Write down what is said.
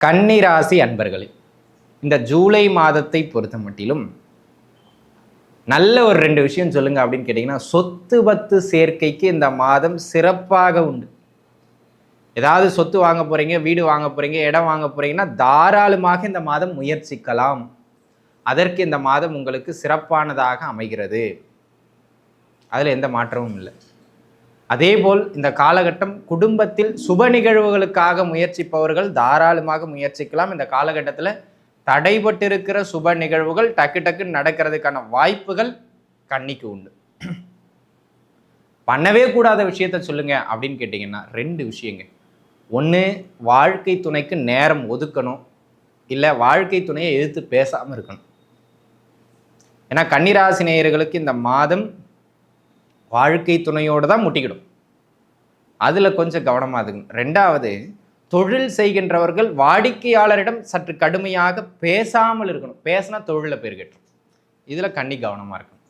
கன்னி ராசி அன்பர்களே, இந்த ஜூலை மாதத்தை பொறுத்த மட்டிலும் நல்ல ஒரு 2 விஷயம் சொல்லுங்க அப்படின்னு கேட்டிங்கன்னா, சொத்து பத்து சேர்க்கைக்கு இந்த மாதம் சிறப்பாக உண்டு. ஏதாவது சொத்து வாங்க போறீங்க, வீடு வாங்க போறீங்க, இடம் வாங்க போறீங்கன்னா தாராளமாக இந்த மாதம் முயற்சிக்கலாம். அதற்கு இந்த மாதம் உங்களுக்கு சிறப்பானதாக அமைகிறது. அதில் எந்த மாற்றமும் இல்லை. அதேபோல் இந்த காலகட்டம் குடும்பத்தில் சுப நிகழ்வுகளுக்காக முயற்சிப்பவர்கள் தாராளமாக முயற்சிக்கலாம். இந்த காலகட்டத்தில் தடைபட்டிருக்கிற சுப நிகழ்வுகள் டக்கு டக்குன்னு நடக்கிறதுக்கான வாய்ப்புகள் கன்னிக்கு உண்டு. பண்ணவே கூடாத விஷயத்த சொல்லுங்க அப்படின்னு கேட்டிங்கன்னா 2 விஷயங்க. ஒன்று, வாழ்க்கை துணைக்கு நேரம் ஒதுக்கணும், இல்லை வாழ்க்கை துணையை எதிர்த்து பேசாமல் இருக்கணும். ஏன்னா கன்னிராசி நேயர்களுக்கு இந்த மாதம் வாழ்க்கை துணையோடு தான் முட்டிக்கிடும். அதில் கொஞ்சம் கவனமாக இருக்குங்க. 2வது, தொழில் செய்கின்றவர்கள் வாடிக்கையாளரிடம் சற்று கடுமையாக பேசாமல் இருக்கணும். பேசினா தொழிலில் பேர் கட்டும். இதில் கன்னி கவனமாக இருக்கணும்.